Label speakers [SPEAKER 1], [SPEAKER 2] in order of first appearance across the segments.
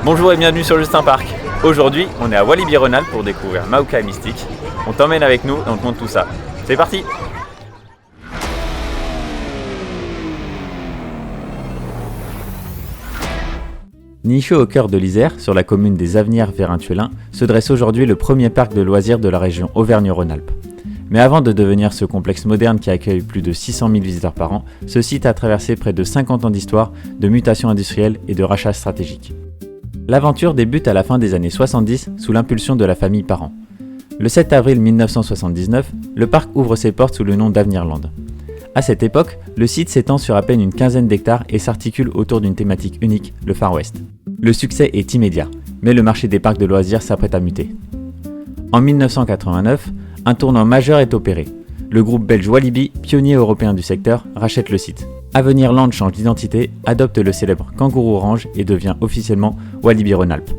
[SPEAKER 1] Bonjour et bienvenue sur Justin Park. Aujourd'hui, on est à Walibi-Rhône-Alpes pour découvrir Mauka et Mystique. On t'emmène avec nous et on te montre tout ça. C'est parti! Niché au cœur de l'Isère, sur la commune des Avenières-Vérintuelin, se dresse aujourd'hui le premier parc de loisirs de la région Auvergne-Rhône-Alpes. Mais avant de devenir ce complexe moderne qui accueille plus de 600 000 visiteurs par an, ce site a traversé près de 50 ans d'histoire, de mutations industrielles et de rachats stratégiques. L'aventure débute à la fin des années 70 sous l'impulsion de la famille Parent. Le 7 avril 1979, le parc ouvre ses portes sous le nom d'Avenirland. À cette époque, le site s'étend sur à peine une quinzaine d'hectares et s'articule autour d'une thématique unique, le Far West. Le succès est immédiat, mais le marché des parcs de loisirs s'apprête à muter. En 1989, un tournant majeur est opéré. Le groupe belge Walibi, pionnier européen du secteur, rachète le site. Avenirland change d'identité, adopte le célèbre Kangourou Orange et devient officiellement Walibi-Rhône-Alpes.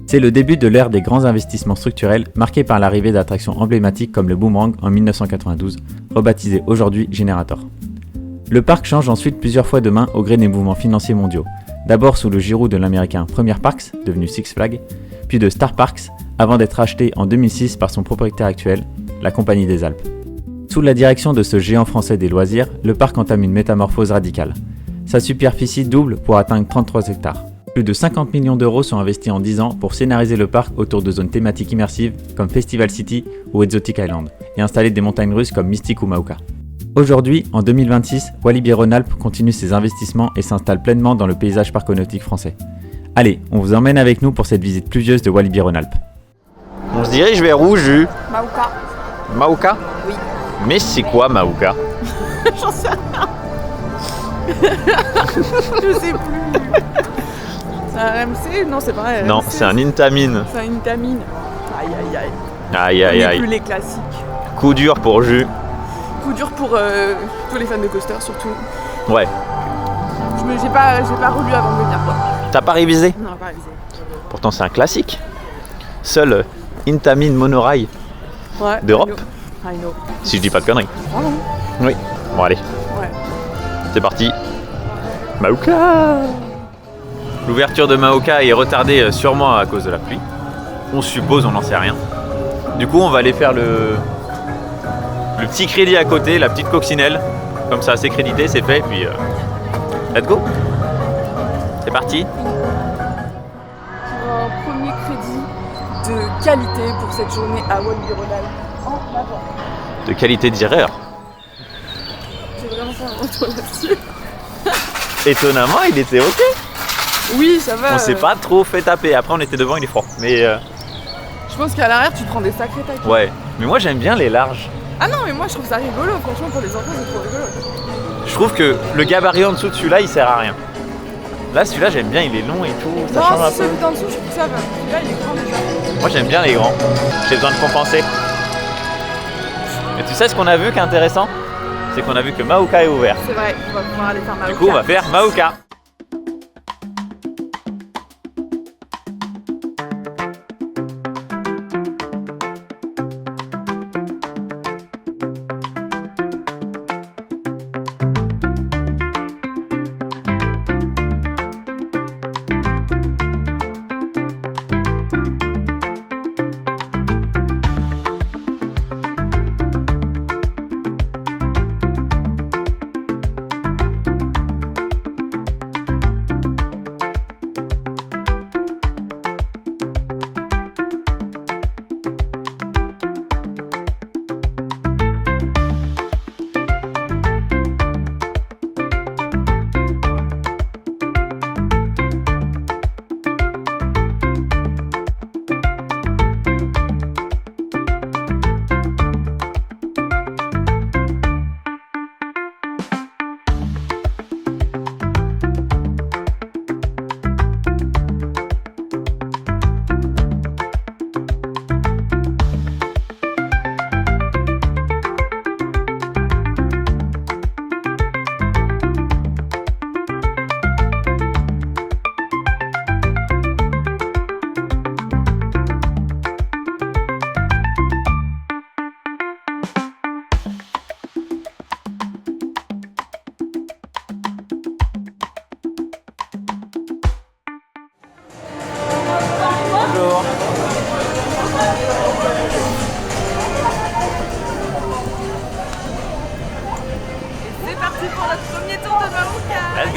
[SPEAKER 1] C'est le début de l'ère des grands investissements structurels marqués par l'arrivée d'attractions emblématiques comme le Boomerang en 1992, rebaptisé aujourd'hui Generator. Le parc change ensuite plusieurs fois de main au gré des mouvements financiers mondiaux, d'abord sous le giroud de l'américain Premier Parks, devenu Six Flags, puis de Star Parks, avant d'être racheté en 2006 par son propriétaire actuel, la Compagnie des Alpes. Sous la direction de ce géant français des loisirs, le parc entame une métamorphose radicale. Sa superficie double pour atteindre 33 hectares. Plus de 50 millions d'euros sont investis en 10 ans pour scénariser le parc autour de zones thématiques immersives comme Festival City ou Exotic Island, et installer des montagnes russes comme Mystique ou Mauka. Aujourd'hui, en 2026, Walibi-Rhône-Alpes continue ses investissements et s'installe pleinement dans le paysage parconautique français. Allez, on vous emmène avec nous pour cette visite pluvieuse de Walibi-Rhône-Alpes. On se dirige vers où, Jus?
[SPEAKER 2] Mauka.
[SPEAKER 1] Mauka?
[SPEAKER 2] Oui.
[SPEAKER 1] Mais c'est quoi Mauka?
[SPEAKER 2] J'en sais rien. Je sais plus. C'est un RMC? Non, c'est pas un RMC.
[SPEAKER 1] Non, c'est un Intamin.
[SPEAKER 2] C'est un Intamin. Aïe aïe aïe.
[SPEAKER 1] Aïe aïe
[SPEAKER 2] On n'est
[SPEAKER 1] aïe.
[SPEAKER 2] plus les classiques.
[SPEAKER 1] Coup dur pour Jus.
[SPEAKER 2] Coup dur pour tous les fans de coaster surtout.
[SPEAKER 1] Ouais.
[SPEAKER 2] J'ai pas relu avant de venir quoi.
[SPEAKER 1] T'as pas révisé?
[SPEAKER 2] Non, pas révisé.
[SPEAKER 1] Pourtant c'est un classique. Seul Intamin monorail
[SPEAKER 2] Ouais.
[SPEAKER 1] d'Europe.
[SPEAKER 2] I know.
[SPEAKER 1] Si je dis pas de conneries.
[SPEAKER 2] Oh non.
[SPEAKER 1] Oui. Bon allez,
[SPEAKER 2] Ouais.
[SPEAKER 1] c'est parti. Mauka. L'ouverture de Mauka est retardée sûrement à cause de la pluie. On suppose, on n'en sait rien. Du coup on va aller faire le petit crédit à côté, la petite coccinelle. Comme ça c'est crédité, c'est fait, puis let's go. C'est parti.
[SPEAKER 2] Pour un premier crédit de qualité pour cette journée à Walibi-Rhône-Alpes en avant.
[SPEAKER 1] De qualité d'erreur.
[SPEAKER 2] J'ai vraiment fait un retour là-dessus.
[SPEAKER 1] Étonnamment il était ok.
[SPEAKER 2] Oui, ça va.
[SPEAKER 1] On s'est pas trop fait taper. Après, on était devant, il est froid. Mais
[SPEAKER 2] Je pense qu'à l'arrière, tu te prends des sacrés taquets.
[SPEAKER 1] ouais. Mais moi, j'aime bien les larges.
[SPEAKER 2] Ah non, mais moi, je trouve ça rigolo. Franchement, pour les enfants, c'est trop rigolo.
[SPEAKER 1] Je trouve que le gabarit en dessous de celui-là, il sert à rien. Là, celui-là, j'aime bien. Il est long et tout. Ça change
[SPEAKER 2] Non,
[SPEAKER 1] un
[SPEAKER 2] si
[SPEAKER 1] peu.
[SPEAKER 2] celui d'en dessous, je trouve que ça va. Celui-là, il est grand déjà.
[SPEAKER 1] Moi, j'aime bien les grands. J'ai besoin de compenser. Et tu sais ce qu'on a vu qui est intéressant? C'est qu'on a vu que Mauka est ouvert.
[SPEAKER 2] C'est vrai, on va pouvoir aller faire Mauka.
[SPEAKER 1] Du coup, on va faire Mauka.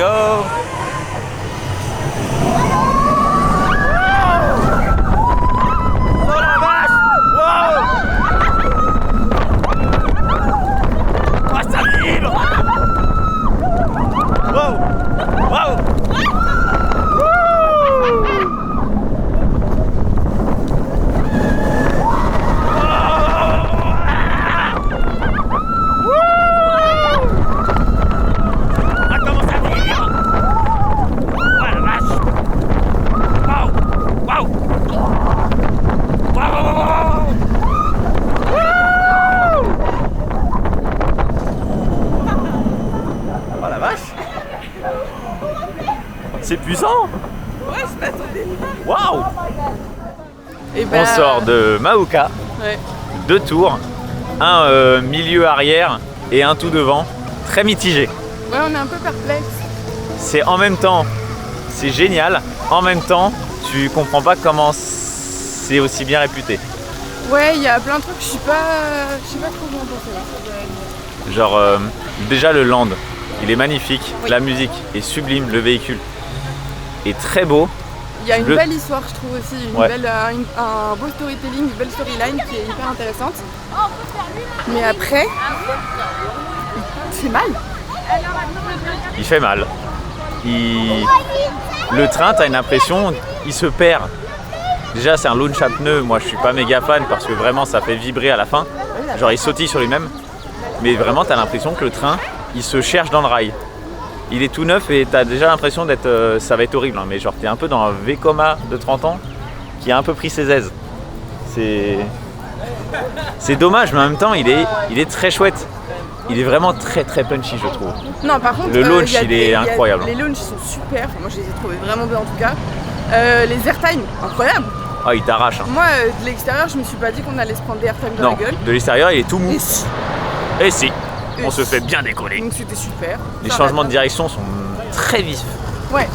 [SPEAKER 1] go. C'est puissant.
[SPEAKER 2] Ouais, je m'attendais.
[SPEAKER 1] Waouh.
[SPEAKER 2] Et ben,
[SPEAKER 1] On sort de Mahuka,
[SPEAKER 2] ouais.
[SPEAKER 1] 2 tours, un milieu arrière et un tout devant, très mitigé.
[SPEAKER 2] Ouais, on est un peu perplexe.
[SPEAKER 1] C'est en même temps, c'est génial, en même temps, tu comprends pas comment c'est aussi bien réputé.
[SPEAKER 2] Ouais, il y a plein de trucs, je sais pas trop comment penser.
[SPEAKER 1] Genre, déjà le land, il est magnifique,
[SPEAKER 2] Oui.
[SPEAKER 1] la musique est sublime, le véhicule est très beau.
[SPEAKER 2] Il y a une belle histoire, je trouve aussi,
[SPEAKER 1] Ouais.
[SPEAKER 2] un beau storytelling, une belle storyline qui est hyper intéressante. Mais après, c'est mal.
[SPEAKER 1] Il fait mal. Le train, t'as une impression, il se perd. Déjà, c'est un launch à pneus. Moi, je suis pas méga fan parce que vraiment, ça fait vibrer à la fin. Genre, il sautille sur lui-même. Mais vraiment, t'as l'impression que le train, il se cherche dans le rail. Il est tout neuf et t'as déjà l'impression d'être... ça va être horrible, hein, mais genre, t'es un peu dans un Vekoma de 30 ans qui a un peu pris ses aises. C'est dommage, mais en même temps, il est très chouette. Il est vraiment très très punchy, je trouve.
[SPEAKER 2] Non, par contre,
[SPEAKER 1] Le launch, il est incroyable.
[SPEAKER 2] Les launchs sont super, moi je les ai trouvés vraiment bien en tout cas. Les airtime, incroyable.
[SPEAKER 1] Ah, il t'arrache. Hein.
[SPEAKER 2] Moi, de l'extérieur, je me suis pas dit qu'on allait se prendre des airtime dans
[SPEAKER 1] Non,
[SPEAKER 2] la gueule.
[SPEAKER 1] de l'extérieur, il est tout mou.
[SPEAKER 2] Et si.
[SPEAKER 1] Et si, on
[SPEAKER 2] Et
[SPEAKER 1] se
[SPEAKER 2] si.
[SPEAKER 1] fait bien décoller.
[SPEAKER 2] Donc c'était super.
[SPEAKER 1] Les
[SPEAKER 2] Ça
[SPEAKER 1] changements
[SPEAKER 2] va
[SPEAKER 1] de
[SPEAKER 2] bien.
[SPEAKER 1] direction sont très vifs.
[SPEAKER 2] Ouais,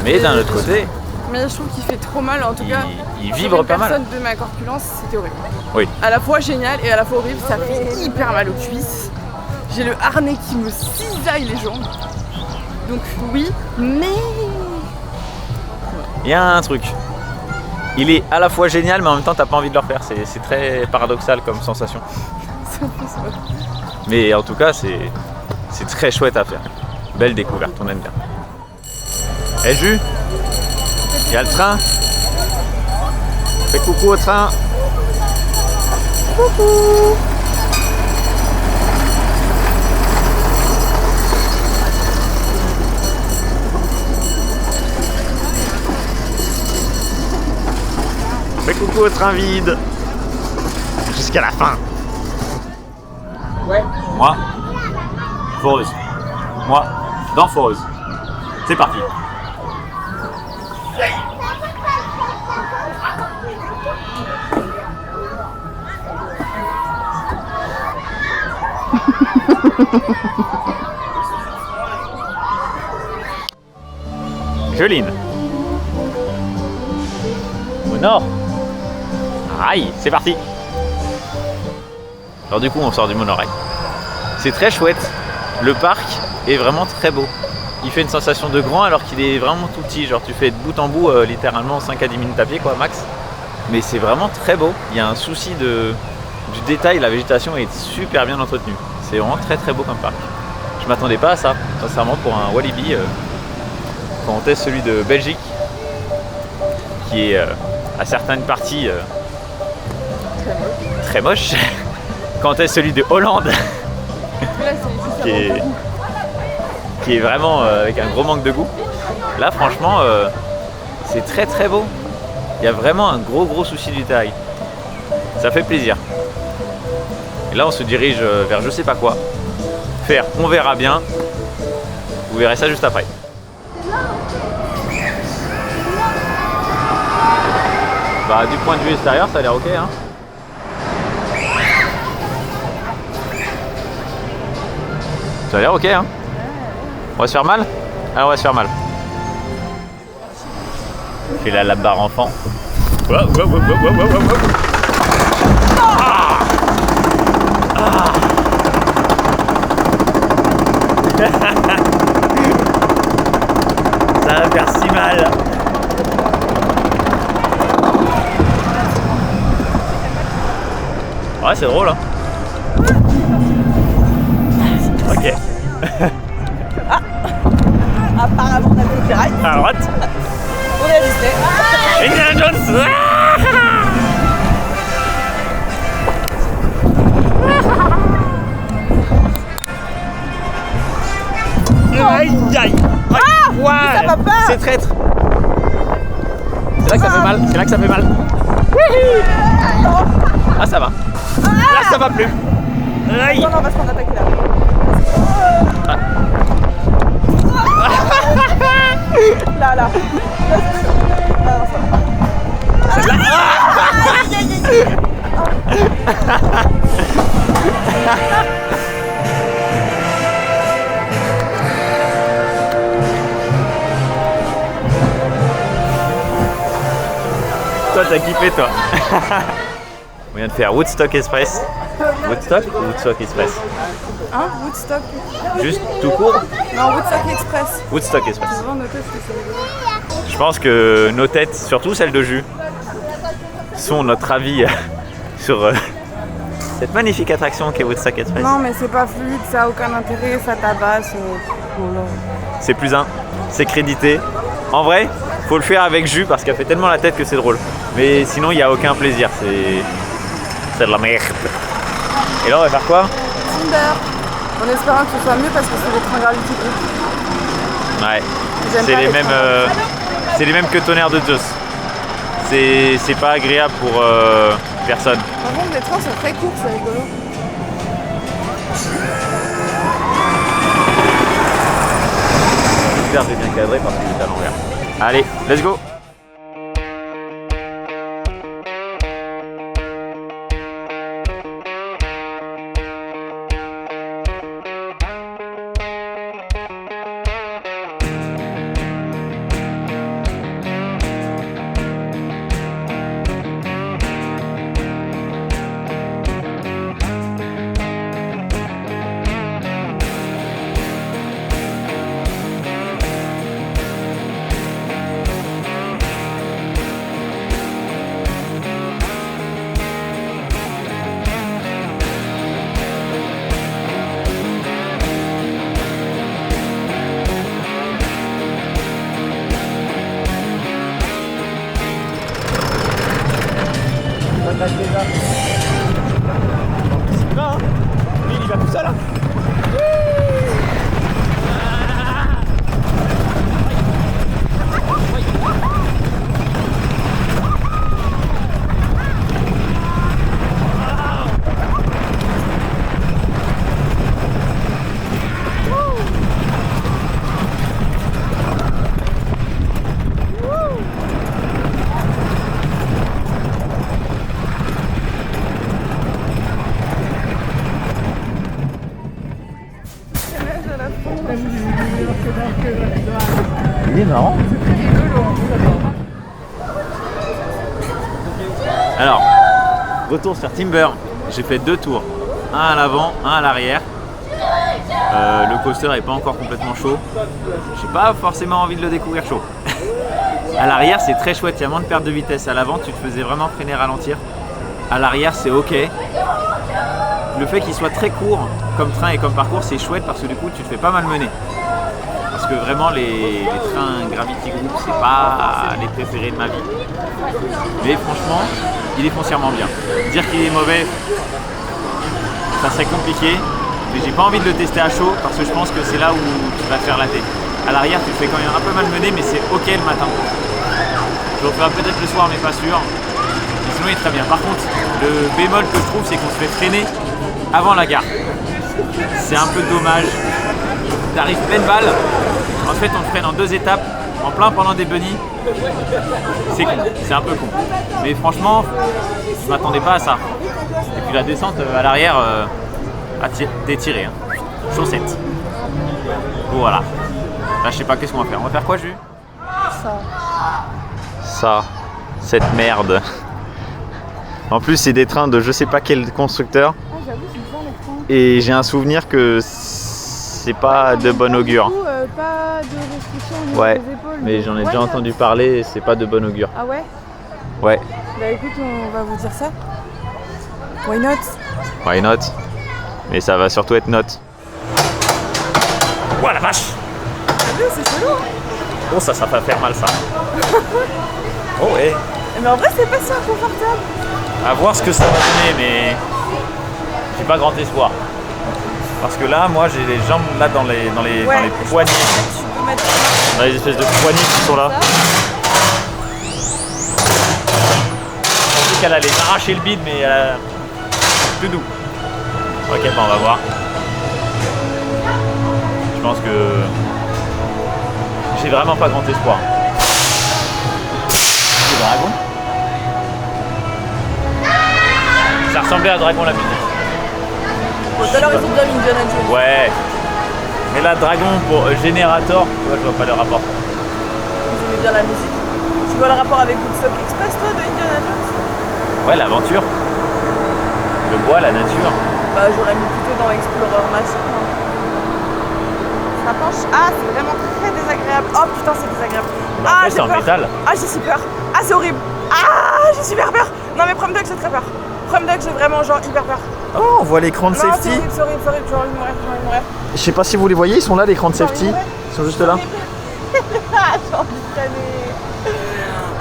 [SPEAKER 1] Mais d'un autre côté,
[SPEAKER 2] mais je trouve qu'il fait trop mal en tout cas.
[SPEAKER 1] il
[SPEAKER 2] Pour
[SPEAKER 1] vibre
[SPEAKER 2] une
[SPEAKER 1] pas mal.
[SPEAKER 2] personne de ma corpulence, c'était horrible.
[SPEAKER 1] Oui.
[SPEAKER 2] À la fois génial et à la fois horrible, ça fait hyper mal aux cuisses. J'ai le harnais qui me cisaille les jambes. Donc oui, mais...
[SPEAKER 1] Il y a un truc. Il est à la fois génial, mais en même temps, t'as pas envie de le refaire. C'est très paradoxal comme sensation.
[SPEAKER 2] c'est un peu ça.
[SPEAKER 1] Mais en tout cas, c'est très chouette à faire. Belle découverte, on aime bien. Eh Jus, il y a le train. Fais coucou au train. Coucou. Fais coucou au train vide. Jusqu'à la fin.
[SPEAKER 2] Ouais.
[SPEAKER 1] Moi, Foreuse. Moi, dans Foreuse. C'est parti. Joline. Au nord. Aïe, c'est parti. Alors du coup, on sort du monorail. C'est très chouette. Le parc est vraiment très beau. Il fait une sensation de grand alors qu'il est vraiment tout petit. Genre tu fais de bout en bout littéralement 5 à 10 minutes à pied quoi max. Mais c'est vraiment très beau. Il y a un souci du détail. La végétation est super bien entretenue. C'est vraiment très très beau comme parc. Je m'attendais pas à ça, sincèrement, pour un Walibi. Quand on teste celui de Belgique, qui est à certaines parties très moche. Quand on teste celui de Hollande,
[SPEAKER 2] Là, c'est juste
[SPEAKER 1] qui est vraiment avec un gros manque de goût. Là, franchement, c'est très très beau. Il y a vraiment un gros souci du détail. Ça fait plaisir. Et là, on se dirige vers je sais pas quoi. Faire, on verra bien. Vous verrez ça juste après. Bah, du point de vue extérieur, ça a l'air ok, hein. Ça a l'air ok, hein. On va se faire mal? Alors on va se faire mal. Fais la barre enfant. Wow, wow, wow, wow, wow, wow, wow. Ah ah pas faire si mal. Ouais, c'est drôle, hein. Ok.
[SPEAKER 2] Apparemment, on a fait le rail.
[SPEAKER 1] À droite.
[SPEAKER 2] On est à Disney.
[SPEAKER 1] Indiana Jones. Aïe aïe. Ouais.
[SPEAKER 2] Ça va pas.
[SPEAKER 1] C'est traître. C'est là que ça fait mal. C'est là que ça fait mal. Ah, ça va. Là, ça va plus. Aïe.
[SPEAKER 2] Non, on va se prendre attaquer là. Là. Là, ça va.
[SPEAKER 1] Toi, t'as kiffé, toi. On vient de faire Woodstock Express. Woodstock ou Woodstock Express?
[SPEAKER 2] Hein, Woodstock.
[SPEAKER 1] Juste tout court?
[SPEAKER 2] Non, Woodstock Express.
[SPEAKER 1] Woodstock Express.
[SPEAKER 2] C'est vraiment nos têtes, c'est rigolo.
[SPEAKER 1] Je pense que nos têtes, surtout celles de Jus, sont notre avis sur cette magnifique attraction qu'est Woodstock Express.
[SPEAKER 2] Non, mais c'est pas fluide, ça a aucun intérêt, ça tabasse. Voilà.
[SPEAKER 1] C'est plus un, c'est crédité. En vrai, faut le faire avec Jus parce qu'elle fait tellement la tête que c'est drôle. Mais sinon, il n'y a aucun plaisir. C'est de la merde. Et là, on va faire quoi?
[SPEAKER 2] Tinder. En espérant que ce soit mieux parce que c'est des trains Gravity Group.
[SPEAKER 1] Ouais.
[SPEAKER 2] J'aime
[SPEAKER 1] C'est
[SPEAKER 2] pas
[SPEAKER 1] les
[SPEAKER 2] les
[SPEAKER 1] mêmes.
[SPEAKER 2] trains.
[SPEAKER 1] C'est les mêmes que Tonnerre de Zeus. C'est pas agréable pour personne.
[SPEAKER 2] Par contre, les trains sont très courts, c'est rigolo.
[SPEAKER 1] J'espère que j'ai bien cadré parce que j'étais à l'envers. Allez, let's go! Il va, hein? Lui, il va tout seul, hein? Il est marrant. Alors, retour sur Timber. J'ai fait 2 tours. Un à l'avant, un à l'arrière. Le coaster n'est pas encore complètement chaud. J'ai pas forcément envie de le découvrir chaud. À l'arrière, c'est très chouette. Il y a moins de perte de vitesse. À l'avant, tu te faisais vraiment freiner, ralentir. À l'arrière, c'est ok. Le fait qu'il soit très court comme train et comme parcours, c'est chouette parce que du coup, tu te fais pas malmener. Parce que vraiment, les trains Gravity Group, c'est pas les préférés de ma vie. Mais franchement, il est foncièrement bien. Dire qu'il est mauvais, ça serait compliqué. Mais j'ai pas envie de le tester à chaud parce que je pense que c'est là où tu vas te faire la tête. À l'arrière, tu te fais quand même un peu malmener, mais c'est ok le matin. Je le ferai peut-être le soir, mais pas sûr. Mais sinon, il est très bien. Par contre, le bémol que je trouve, c'est qu'on se fait freiner avant la gare. C'est un peu dommage. T'arrives pleine balle. En fait, on te freine en 2 étapes, en plein pendant des bunnies. C'est con, c'est un peu con. Mais franchement, je m'attendais pas à ça. Et puis la descente à l'arrière, t'es tiré. Hein. Chaussettes. Voilà. Là, je sais pas qu'est-ce qu'on va faire. On va faire quoi, Jus? Ça. Cette merde. En plus, c'est des trains de je sais pas quel constructeur.
[SPEAKER 2] Ah, j'avoue, c'est bien les trains.
[SPEAKER 1] Et j'ai un souvenir que c'est pas de bon augure.
[SPEAKER 2] Du coup, pas de restriction au niveau
[SPEAKER 1] Ouais,
[SPEAKER 2] des épaules.
[SPEAKER 1] mais j'en ai déjà
[SPEAKER 2] Why
[SPEAKER 1] entendu parler et c'est pas de bon augure.
[SPEAKER 2] Ah ouais?
[SPEAKER 1] Ouais,
[SPEAKER 2] Bah écoute, on va vous dire ça. Why not?
[SPEAKER 1] why not? Mais ça va surtout être not. Ouah la vache!
[SPEAKER 2] T'as vu, c'est chelou hein.
[SPEAKER 1] Oh ça va faire mal ça. Oh ouais.
[SPEAKER 2] Mais en vrai, c'est pas si inconfortable.
[SPEAKER 1] À voir ce que ça va donner, mais j'ai pas grand espoir. Parce que là, moi j'ai les jambes là dans les poignets.
[SPEAKER 2] Tu peux mettre ça.
[SPEAKER 1] Dans les espèces de poignées qui sont là. Je pensais qu'elle allait m'arracher le bide, mais plus doux. Ok, bah on va voir. Je pense que j'ai vraiment pas grand espoir. Le dragon. Ça ressemblait à Dragon la musique.
[SPEAKER 2] Bon, tout à l'heure, ils ont bien mis Indiana Jones.
[SPEAKER 1] Ouais. Mais là, Dragon pour Générateur, tu vois, je vois pas le rapport.
[SPEAKER 2] Ils aimaient bien la musique. Tu vois le rapport avec Woodstock Express, toi, de Indiana Jones?
[SPEAKER 1] Ouais, l'aventure. Le bois, la nature.
[SPEAKER 2] Bah, j'aurais mis plutôt dans Explorer machin. Ça penche. Ah, c'est vraiment très désagréable. Oh putain, c'est désagréable.
[SPEAKER 1] Mais en fait, c'est en métal.
[SPEAKER 2] Ah, j'ai si peur. Ah, c'est horrible. Ah, j'ai super peur. Non, mais Prom Dog, j'ai très peur. Prom Dog, j'ai vraiment genre hyper peur.
[SPEAKER 1] Oh, on voit l'écran de
[SPEAKER 2] Non,
[SPEAKER 1] safety.
[SPEAKER 2] c'est horrible, j'ai envie de mourir, j'ai envie de mourir.
[SPEAKER 1] Je sais pas si vous les voyez, ils sont là, l'écran de safety.
[SPEAKER 2] Ouais.
[SPEAKER 1] Ils sont juste là.
[SPEAKER 2] Ah, j'ai envie de caler.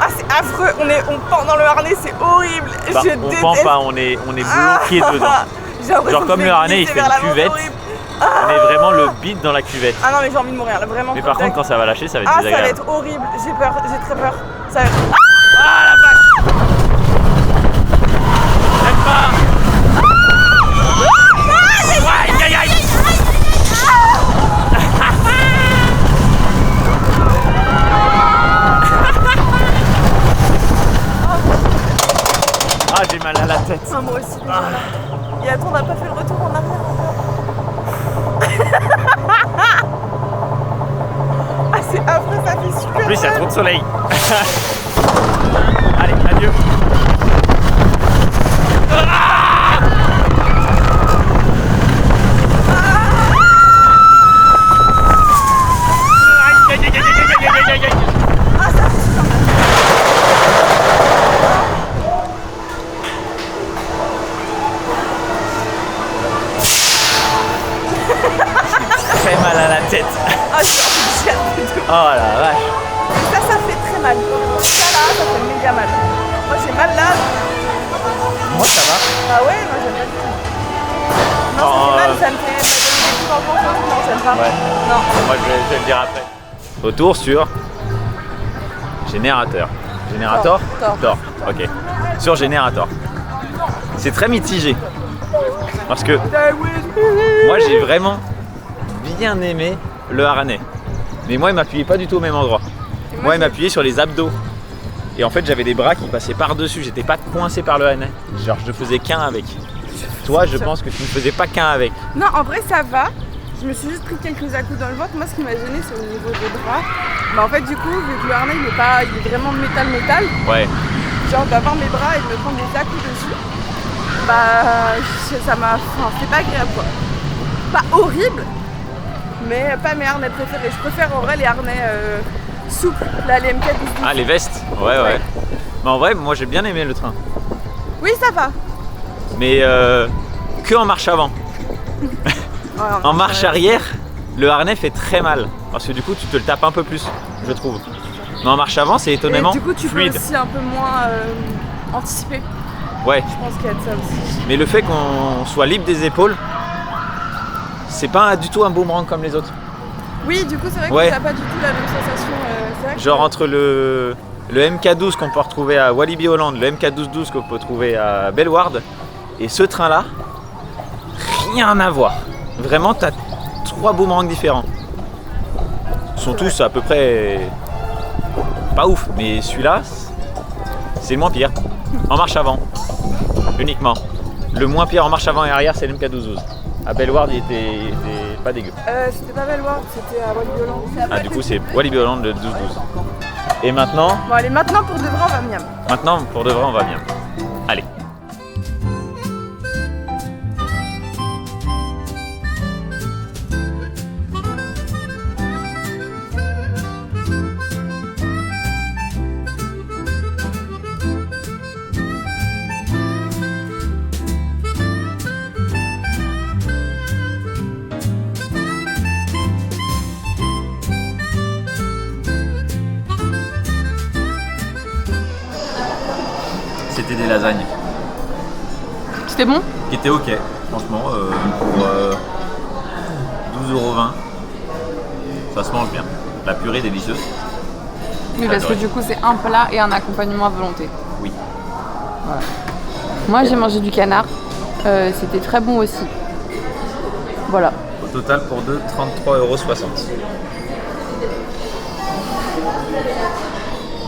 [SPEAKER 2] Ah, c'est affreux. On pend dans le harnais, c'est horrible.
[SPEAKER 1] Bah,
[SPEAKER 2] Je
[SPEAKER 1] on
[SPEAKER 2] déteste.
[SPEAKER 1] pend pas, on est bloqué dedans.
[SPEAKER 2] J'ai l'impression
[SPEAKER 1] Genre
[SPEAKER 2] que
[SPEAKER 1] comme
[SPEAKER 2] je
[SPEAKER 1] le
[SPEAKER 2] vais
[SPEAKER 1] harnais, il
[SPEAKER 2] glisser
[SPEAKER 1] fait
[SPEAKER 2] vers
[SPEAKER 1] une
[SPEAKER 2] l'avant,
[SPEAKER 1] cuvette.
[SPEAKER 2] horrible.
[SPEAKER 1] On est vraiment le bide dans la cuvette.
[SPEAKER 2] Ah non, mais j'ai envie de mourir, là, vraiment.
[SPEAKER 1] Mais par contre, quand ça va lâcher, ça va être
[SPEAKER 2] Ah, ça va
[SPEAKER 1] désagréable.
[SPEAKER 2] être horrible. J'ai peur, j'ai très peur. Ça va être...
[SPEAKER 1] Ah la vache! J'aime pas! Aïe aïe aïe! Ah, j'ai mal à la tête.
[SPEAKER 2] Ah, moi aussi, déjà. Et attends, on n'a pas fait le retour en arrière encore. Ah, c'est affreux, ça fait super
[SPEAKER 1] En plus, il y a
[SPEAKER 2] mal.
[SPEAKER 1] trop de soleil. Allez, adieu.
[SPEAKER 2] Ah, ça fait super mal.
[SPEAKER 1] Très mal à la tête.
[SPEAKER 2] Ah, j'ai envie de chialer de ouf.
[SPEAKER 1] Oh la vache.
[SPEAKER 2] Ça fait très mal. Ça là, ça fait méga mal. Moi j'ai mal là.
[SPEAKER 1] Moi, ça va.
[SPEAKER 2] Ah ouais, moi j'aime pas du tout. Non, ça fait mal, ça me fait des coups dans le ventre. Non, j'aime pas.
[SPEAKER 1] Ouais.
[SPEAKER 2] Non.
[SPEAKER 1] Moi, je vais le dire après. Retour sur générateur. Générateur?
[SPEAKER 2] Thor.
[SPEAKER 1] Ok. Sur générateur. C'est très mitigé. Parce que moi, j'ai vraiment bien aimé le harnais. Mais moi, il m'appuyait pas du tout au même endroit. Moi, il m'appuyait sur les abdos. Et en fait, j'avais des bras qui passaient par-dessus. J'étais pas coincé par le harnais. Genre, je ne faisais qu'un avec. Toi, je pense que tu ne faisais pas qu'un avec.
[SPEAKER 2] Non, en vrai, ça va. Je me suis juste pris quelques à-coups dans le ventre. Moi, ce qui m'a gêné, c'est au niveau des bras. Mais en fait, du coup, vu que le harnais, il est vraiment métal,
[SPEAKER 1] Ouais.
[SPEAKER 2] genre d'avoir mes bras et de me prendre des à-coups dessus, bah, ça m'a. Enfin, c'était pas agréable, quoi. Pas horrible, mais pas mes harnais préférés. Je préfère en vrai les harnais souples, là, les MK12.
[SPEAKER 1] Ah, les vestes? Ouais. Mais en vrai, moi, j'ai bien aimé le train.
[SPEAKER 2] Oui, ça va.
[SPEAKER 1] Mais que en marche avant.
[SPEAKER 2] Ouais,
[SPEAKER 1] En marche arrière, le harnais fait très mal. Parce que du coup, tu te le tapes un peu plus, je trouve. Mais en marche avant, c'est étonnamment
[SPEAKER 2] et du coup, tu
[SPEAKER 1] fluide.
[SPEAKER 2] peux aussi un peu moins anticiper.
[SPEAKER 1] Ouais.
[SPEAKER 2] Je pense qu'il y a de ça aussi.
[SPEAKER 1] Mais le fait qu'on soit libre des épaules, c'est pas du tout un boomerang comme les autres.
[SPEAKER 2] Oui, du coup, c'est vrai
[SPEAKER 1] Ouais.
[SPEAKER 2] que t'as pas du tout la même sensation. C'est vrai que
[SPEAKER 1] Genre entre le MK12 qu'on peut retrouver à Walibi Holland, le MK12-12 qu'on peut trouver à Bellewaerde, et ce train-là, rien à voir. Vraiment, t'as 3 boomerangs différents. Ils sont tous à peu près pas ouf, mais celui-là, c'est le moins pire. En marche avant, uniquement. Le moins pire en marche avant et arrière, c'est le MK12-12. À Bellewaerde, il était pas dégueu.
[SPEAKER 2] C'était pas Bellewaerde, c'était à Walibi Holland.
[SPEAKER 1] Ah, du coup, c'est Walibi Holland le 12-12. Et maintenant,
[SPEAKER 2] Bon, allez, maintenant pour de vrai, on va miam.
[SPEAKER 1] pour de vrai, on va bien. Allez. c'était des lasagnes.
[SPEAKER 2] C'était bon?
[SPEAKER 1] Qui étaient ok, franchement, pour 12,20 €. Ça se mange bien. La purée est délicieuse.
[SPEAKER 2] Oui, parce que du coup, c'est un plat et un accompagnement à volonté.
[SPEAKER 1] Oui.
[SPEAKER 2] Voilà. Moi, j'ai mangé du canard. C'était très bon aussi. Voilà.
[SPEAKER 1] Au total, pour deux, 33,60 €.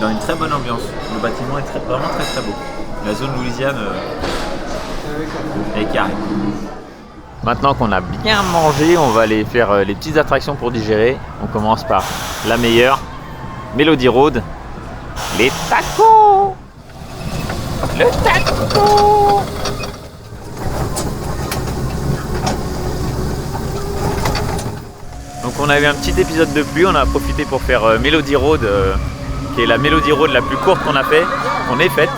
[SPEAKER 1] Dans une très bonne ambiance. Le bâtiment est vraiment très très beau. La zone Louisiane est carrée. Maintenant qu'on a bien mangé, on va aller faire les petites attractions pour digérer. On commence par la meilleure, Melody Road, les tacos. Le taco. Donc on a eu un petit épisode de pluie, on a profité pour faire Melody Road, qui est la Melody Road la plus courte qu'on ait faite,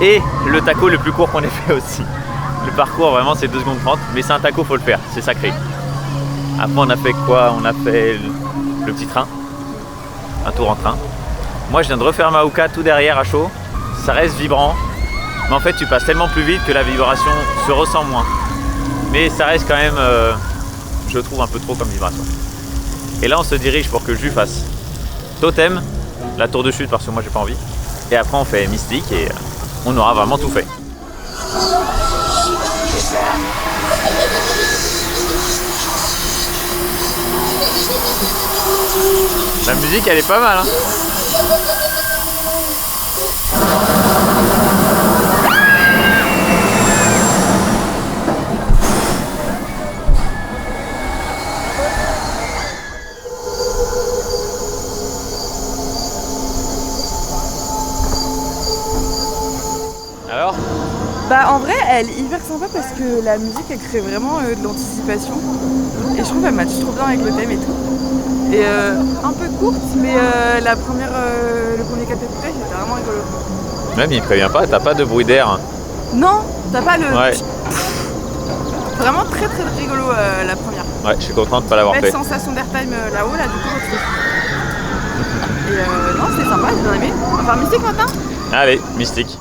[SPEAKER 1] et le taco le plus court qu'on ait fait aussi. Le parcours vraiment c'est 2 secondes 30, mais c'est un taco, faut le faire, c'est sacré. Après on a fait quoi? On a fait le petit train, un tour en train. Moi je viens de refaire Mahuka tout derrière à chaud, ça reste vibrant, mais en fait tu passes tellement plus vite que la vibration se ressent moins. Mais ça reste quand même, je trouve, un peu trop comme vibration. Et là on se dirige pour que Jus fasse Totem, la tour de chute parce que moi j'ai pas envie. Et après on fait Mystique et on aura vraiment tout fait. La musique elle est pas mal hein. Alors?
[SPEAKER 2] Bah en vrai elle est hyper sympa parce que la musique elle crée vraiment de l'anticipation. Et je trouve qu'elle match trop bien avec le thème et tout. Et un peu courte, mais le premier 4 écouteurs c'était vraiment rigolo.
[SPEAKER 1] Même il prévient pas, t'as pas de bruit d'air.
[SPEAKER 2] Non, t'as pas le...
[SPEAKER 1] Ouais.
[SPEAKER 2] Vraiment très très rigolo la première.
[SPEAKER 1] Ouais, je suis content de pas l'avoir
[SPEAKER 2] Belle
[SPEAKER 1] fait.
[SPEAKER 2] sensation d'airtime là-haut, là du coup je trouve. Et non, c'est sympa, j'ai bien aimé. On va faire Mystique maintenant?
[SPEAKER 1] Allez, Mystique.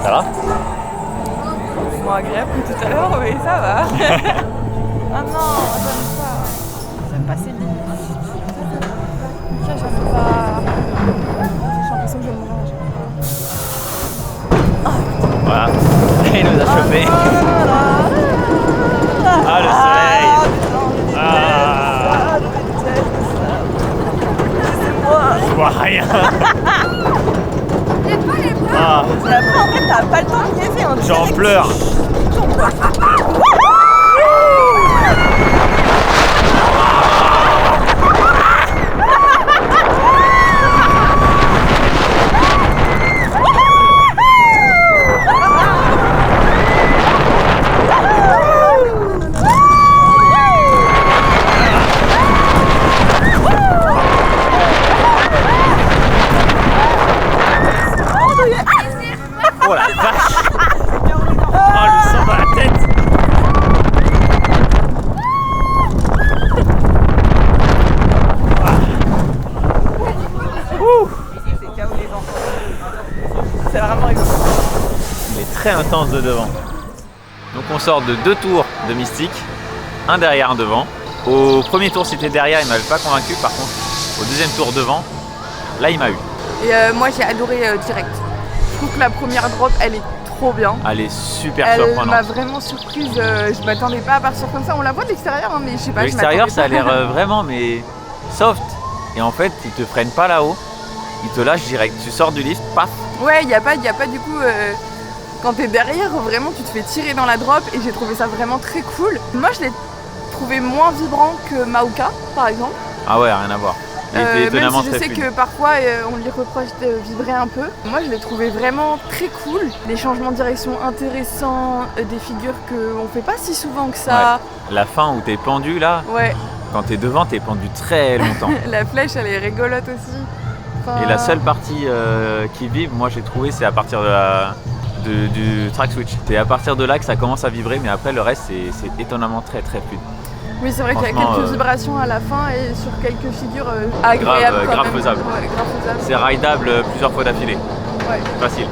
[SPEAKER 1] Ça va?
[SPEAKER 2] Moins agréable que tout à l'heure, mais ça va. Ah non, j'aime pas. J'aime pas ces lignes. Ça, j'aime pas. J'ai l'impression que je vais mourir à chaque fois.
[SPEAKER 1] Voilà. Il nous a chauffé. Ah le soleil.
[SPEAKER 2] C'est moi.
[SPEAKER 1] Je vois rien. Ah,
[SPEAKER 2] Et après, en fait, t'as pas le temps de niaiser.
[SPEAKER 1] j'en pleure. Oh la vache. Oh le sang dans la tête.
[SPEAKER 2] C'est vraiment rigolo.
[SPEAKER 1] Il est très intense de devant. Donc on sort de 2 tours de Mystique, un derrière, un devant. Au premier tour c'était derrière, il m'avait pas convaincu. Par contre, au deuxième tour devant, là il m'a eu.
[SPEAKER 2] Et moi j'ai adoré direct. Je trouve que la première drop elle est trop bien.
[SPEAKER 1] Elle est super
[SPEAKER 2] Elle
[SPEAKER 1] surprenante.
[SPEAKER 2] m'a vraiment surprise, je m'attendais pas à partir comme ça. On la voit de l'extérieur, hein, mais je sais pas.
[SPEAKER 1] De l'extérieur,
[SPEAKER 2] je
[SPEAKER 1] ça a
[SPEAKER 2] m'attendais
[SPEAKER 1] l'air
[SPEAKER 2] pas.
[SPEAKER 1] vraiment mais soft. Et en fait, ils te freinent pas là-haut. Ils te lâchent direct. Tu sors du lift, paf.
[SPEAKER 2] Ouais, y a pas du coup. Quand t'es derrière, vraiment, tu te fais tirer dans la drop et j'ai trouvé ça vraiment très cool. Moi, je l'ai trouvé moins vibrant que Maoka, par exemple.
[SPEAKER 1] Ah ouais, rien à voir. Il était
[SPEAKER 2] Même
[SPEAKER 1] étonnamment
[SPEAKER 2] si je
[SPEAKER 1] très
[SPEAKER 2] sais
[SPEAKER 1] fluide.
[SPEAKER 2] que parfois on lui reproche de vibrer un peu. Moi je l'ai trouvé vraiment très cool. Les changements de direction intéressants, des figures qu'on fait pas si souvent que ça.
[SPEAKER 1] La fin où t'es pendu là,
[SPEAKER 2] Ouais,
[SPEAKER 1] quand t'es devant, t'es pendu très longtemps.
[SPEAKER 2] la flèche elle est rigolote aussi. Enfin,
[SPEAKER 1] Et la seule partie qui vibre, moi j'ai trouvé, c'est à partir du track switch. C'est à partir de là que ça commence à vibrer, mais après le reste c'est étonnamment très très fluide.
[SPEAKER 2] Oui, c'est vrai qu'il y a
[SPEAKER 1] franchement,
[SPEAKER 2] quelques vibrations à la fin et sur quelques figures agréables. quand
[SPEAKER 1] grave
[SPEAKER 2] même.
[SPEAKER 1] faisable.
[SPEAKER 2] Ouais, grave faisable.
[SPEAKER 1] C'est rideable plusieurs fois d'affilée.
[SPEAKER 2] Ouais.
[SPEAKER 1] Facile.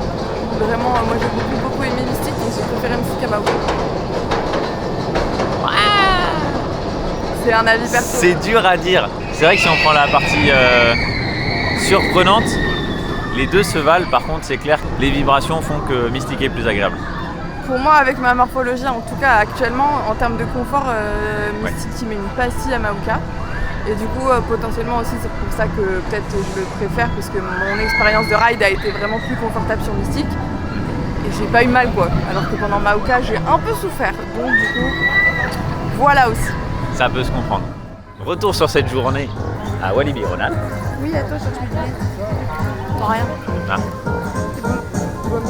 [SPEAKER 2] Vraiment, moi j'ai beaucoup aimé Mystique et j'ai préféré Mystique à Maoka. C'est un avis perso.
[SPEAKER 1] C'est dur à dire. C'est vrai que si on prend la partie surprenante, les deux se valent. Par contre, c'est clair que les vibrations font que Mystique est plus agréable.
[SPEAKER 2] Pour moi, avec ma morphologie, en tout cas actuellement, en termes de confort, Mystique il met une pastille à Maoka. Et du coup, potentiellement aussi, c'est pour ça que peut-être je le préfère, parce que mon expérience de ride a été vraiment plus confortable sur Mystique. Et j'ai pas eu mal, quoi. Alors que pendant Maoka, j'ai un peu souffert. Donc du coup, voilà aussi.
[SPEAKER 1] Ça peut se comprendre. Retour sur cette journée à Walibi Ronald.
[SPEAKER 2] Oui, à toi, je cherche mes lunettes. T'entends rien.
[SPEAKER 1] Ah.
[SPEAKER 2] C'est bon. Tu vois mieux.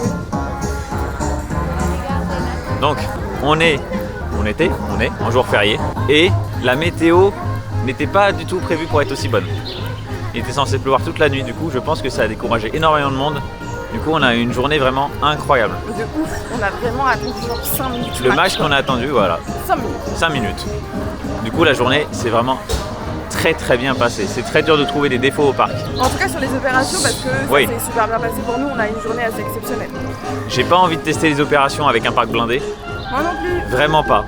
[SPEAKER 1] Donc, on est en jour férié et la météo n'était pas du tout prévue pour être aussi bonne. Il était censé pleuvoir toute la nuit, du coup je pense que ça a découragé énormément de monde. Du coup on a eu une journée vraiment incroyable.
[SPEAKER 2] De ouf, on a vraiment attendu genre 5 minutes.
[SPEAKER 1] Le match qu'on a attendu, voilà,
[SPEAKER 2] 5 minutes.
[SPEAKER 1] 5 minutes. Du coup la journée c'est vraiment très très bien passé. C'est très dur de trouver des défauts au parc.
[SPEAKER 2] En tout cas sur les opérations, parce que
[SPEAKER 1] Oui.
[SPEAKER 2] ça s'est super bien passé pour nous, on a une journée assez exceptionnelle.
[SPEAKER 1] J'ai pas envie de tester les opérations avec un parc blindé,
[SPEAKER 2] Moi non plus.
[SPEAKER 1] vraiment pas.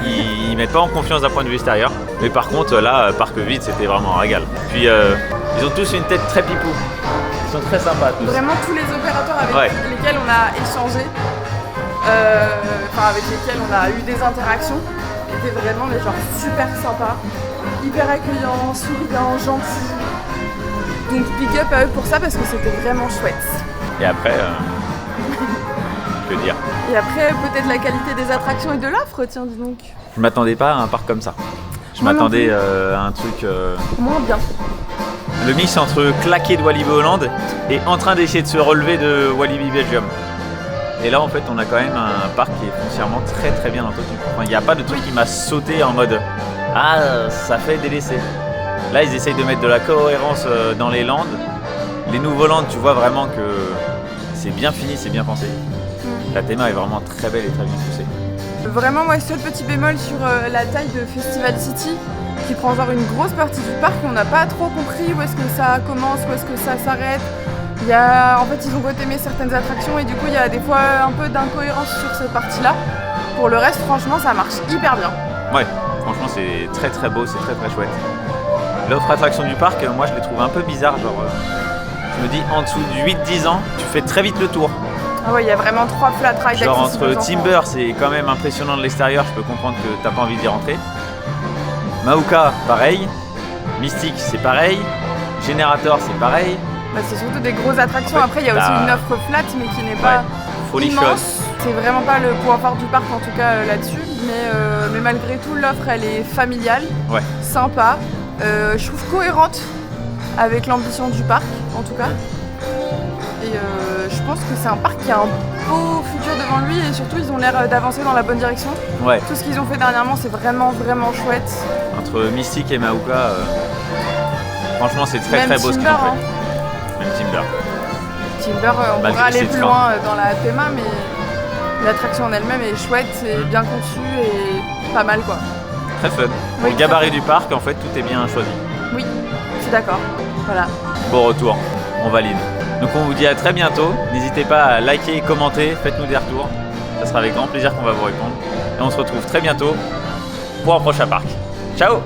[SPEAKER 1] Ils mettent pas en confiance d'un point de vue extérieur. Mais par contre là, parc vide c'était vraiment un régal. Puis ils ont tous une tête très pipou. Ils sont très sympas tous.
[SPEAKER 2] Vraiment tous les opérateurs avec
[SPEAKER 1] Ouais.
[SPEAKER 2] lesquels on a échangé, avec lesquels on a eu des interactions, étaient vraiment des gens super sympas, hyper accueillants, souriants, gentils. Donc big up à eux pour ça parce que c'était vraiment chouette.
[SPEAKER 1] Et après, que dire,
[SPEAKER 2] Et après peut-être la qualité des attractions et de l'offre, tiens dis donc.
[SPEAKER 1] je m'attendais pas à un parc comme ça. Je
[SPEAKER 2] Moi non
[SPEAKER 1] m'attendais
[SPEAKER 2] plus.
[SPEAKER 1] à un truc,
[SPEAKER 2] Moins bien.
[SPEAKER 1] le mix entre claqué de Walibi Hollande et en train d'essayer de se relever de Walibi Belgium. Et là en fait on a quand même un parc qui est foncièrement très très bien entretenu. Enfin, il n'y a pas de truc qui m'a sauté en mode ah ça fait délaissé. Là ils essayent de mettre de la cohérence dans les landes. Les nouveaux landes tu vois vraiment que c'est bien fini, c'est bien pensé. La théma est vraiment très belle et très bien poussée.
[SPEAKER 2] Vraiment, moi, seul petit bémol sur la taille de Festival City, qui prend genre une grosse partie du parc. On n'a pas trop compris où est-ce que ça commence, où est-ce que ça s'arrête. En fait, ils ont aimé certaines attractions et du coup, il y a des fois un peu d'incohérence sur cette partie-là. Pour le reste, franchement, ça marche hyper bien.
[SPEAKER 1] Ouais, franchement c'est très très beau, c'est très très chouette. L'autre attraction du parc, moi je l'ai trouvé un peu bizarre, genre je me dis en dessous de 8-10 ans, tu fais très vite le tour.
[SPEAKER 2] Ah ouais, il y a vraiment 3 flat rides
[SPEAKER 1] Genre
[SPEAKER 2] accessibles
[SPEAKER 1] entre
[SPEAKER 2] aux enfants.
[SPEAKER 1] Timber, c'est quand même impressionnant de l'extérieur, je peux comprendre que t'as pas envie d'y rentrer. Maoka, pareil. Mystique, c'est pareil. Générateur, c'est pareil.
[SPEAKER 2] Bah, c'est surtout des grosses attractions.
[SPEAKER 1] En fait,
[SPEAKER 2] Après, il y a aussi
[SPEAKER 1] t'as-
[SPEAKER 2] une offre flat, mais qui n'est pas
[SPEAKER 1] Folichon.
[SPEAKER 2] immense. C'est vraiment pas le point fort du parc, en tout cas là-dessus. Mais malgré tout, l'offre, elle est familiale,
[SPEAKER 1] Ouais.
[SPEAKER 2] sympa. Je trouve cohérente avec l'ambition du parc, en tout cas. Et je pense que c'est un parc qui a un beau futur devant lui et surtout, ils ont l'air d'avancer dans la bonne direction.
[SPEAKER 1] Ouais,
[SPEAKER 2] Tout ce qu'ils ont fait dernièrement, c'est vraiment, vraiment chouette.
[SPEAKER 1] entre Mystique et Maoka, franchement c'est très
[SPEAKER 2] Même
[SPEAKER 1] très beau ce qu'ils ont
[SPEAKER 2] Timber, hein.
[SPEAKER 1] fait. Même Timber.
[SPEAKER 2] Timber, on
[SPEAKER 1] Malgré
[SPEAKER 2] pourrait aller
[SPEAKER 1] ses
[SPEAKER 2] plus
[SPEAKER 1] freins.
[SPEAKER 2] loin dans la théma, mais l'attraction en elle-même est chouette, c'est bien conçu et pas mal quoi.
[SPEAKER 1] Très fun. Pour
[SPEAKER 2] Oui,
[SPEAKER 1] le gabarit
[SPEAKER 2] très
[SPEAKER 1] du parc, en fait, tout est bien choisi.
[SPEAKER 2] Oui, je suis d'accord. Voilà.
[SPEAKER 1] Bon retour, on valide. Donc on vous dit à très bientôt. N'hésitez pas à liker, commenter, faites-nous des retours. Ça sera avec grand plaisir qu'on va vous répondre. Et on se retrouve très bientôt pour un prochain parc. Ciao!